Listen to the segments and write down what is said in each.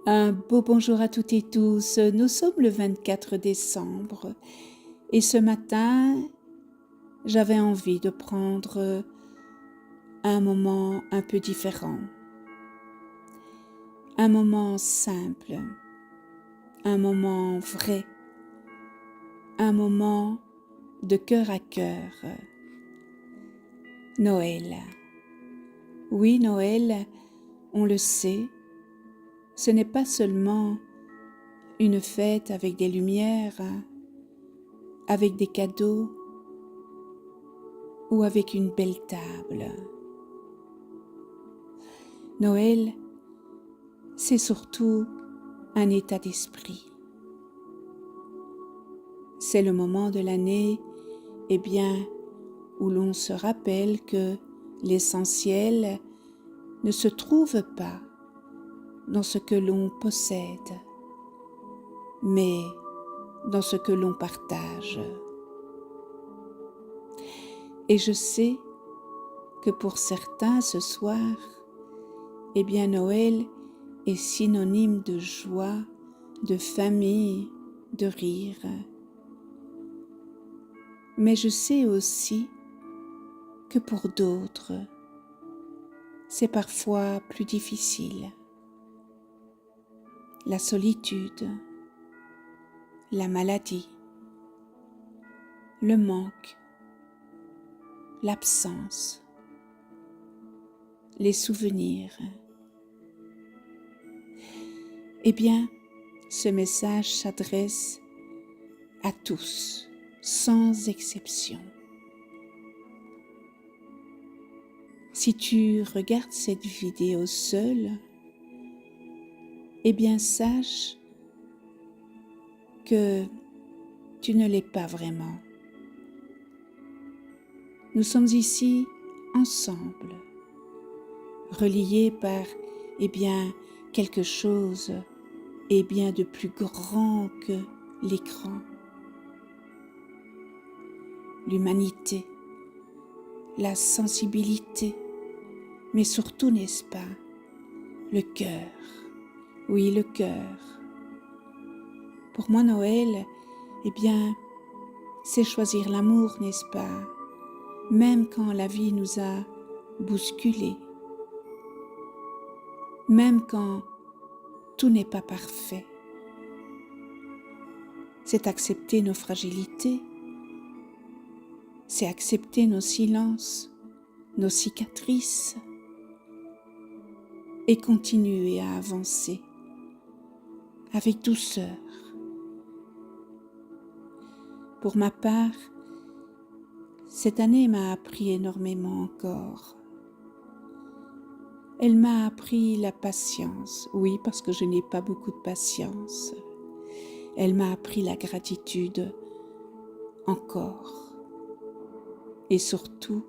Un beau bonjour à toutes et tous. Nous sommes le 24 décembre et ce matin, j'avais envie de prendre un moment un peu différent, un moment simple, un moment vrai, un moment de cœur à cœur. Noël. Oui, Noël, on le sait, ce n'est pas seulement une fête avec des lumières, avec des cadeaux ou avec une belle table. Noël, c'est surtout un état d'esprit. C'est le moment de l'année, où l'on se rappelle que l'essentiel ne se trouve pas dans ce que l'on possède, mais dans ce que l'on partage. Et je sais que pour certains ce soir, Noël est synonyme de joie, de famille, de rire. Mais je sais aussi que pour d'autres, c'est parfois plus difficile. La solitude, la maladie, le manque, l'absence, les souvenirs. Ce message s'adresse à tous, sans exception. Si tu regardes cette vidéo seule, sache que tu ne l'es pas vraiment. Nous sommes ici ensemble, reliés par, quelque chose, de plus grand que l'écran. L'humanité, la sensibilité, mais surtout, n'est-ce pas, le cœur. Oui, le cœur. Pour moi, Noël, c'est choisir l'amour, n'est-ce pas? Même quand la vie nous a bousculés, même quand tout n'est pas parfait. C'est accepter nos fragilités, c'est accepter nos silences, nos cicatrices, et continuer à avancer avec douceur. Pour ma part, cette année m'a appris énormément encore. Elle m'a appris la patience, oui, parce que je n'ai pas beaucoup de patience. Elle m'a appris la gratitude encore. Et surtout,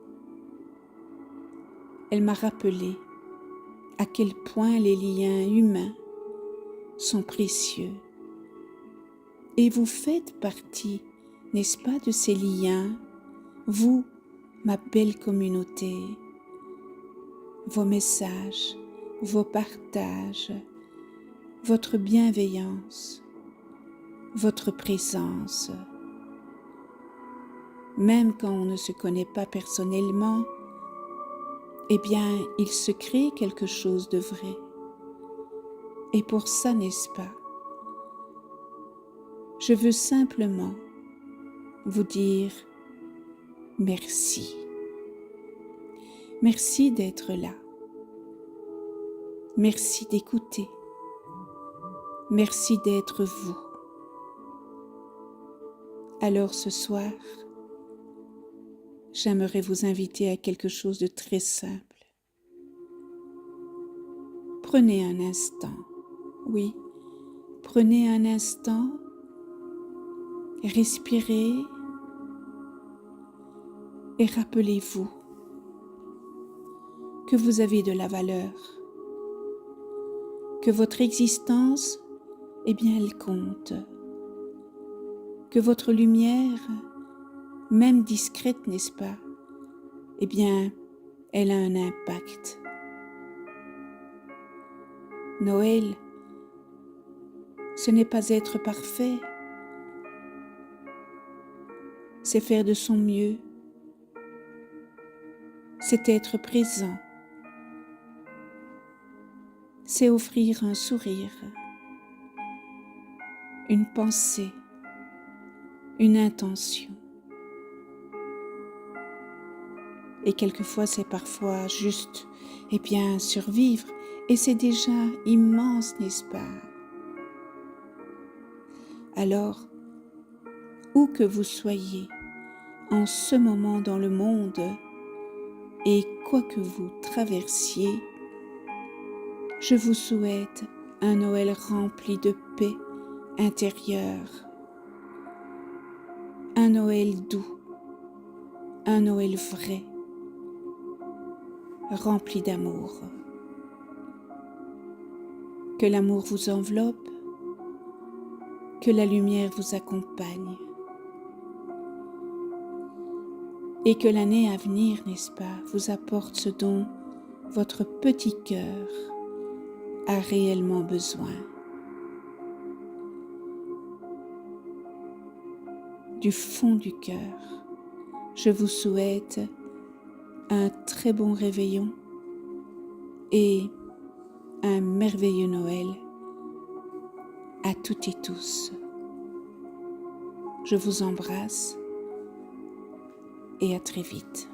elle m'a rappelé à quel point les liens humains sont précieux. Et vous faites partie, n'est-ce pas, de ces liens, vous, ma belle communauté, vos messages, vos partages, votre bienveillance, votre présence. Même quand on ne se connaît pas personnellement, il se crée quelque chose de vrai. Et pour ça, n'est-ce pas, je veux simplement vous dire merci. Merci d'être là. Merci d'écouter. Merci d'être vous. Alors ce soir, j'aimerais vous inviter à quelque chose de très simple. Prenez un instant, oui, prenez un instant, respirez et rappelez-vous que vous avez de la valeur, que votre existence, elle compte, que votre lumière, même discrète, n'est-ce pas, elle a un impact. Noël, ce n'est pas être parfait, c'est faire de son mieux, c'est être présent, c'est offrir un sourire, une pensée, une intention. Et quelquefois, c'est parfois juste, survivre. Et c'est déjà immense, n'est-ce pas? Alors, où que vous soyez en ce moment dans le monde, et quoi que vous traversiez, je vous souhaite un Noël rempli de paix intérieure, un Noël doux, un Noël vrai, rempli d'amour. Que l'amour vous enveloppe, que la lumière vous accompagne et que l'année à venir, n'est-ce pas, vous apporte ce dont votre petit cœur a réellement besoin. Du fond du cœur, je vous souhaite un très bon réveillon et un merveilleux Noël à toutes et tous. Je vous embrasse et à très vite.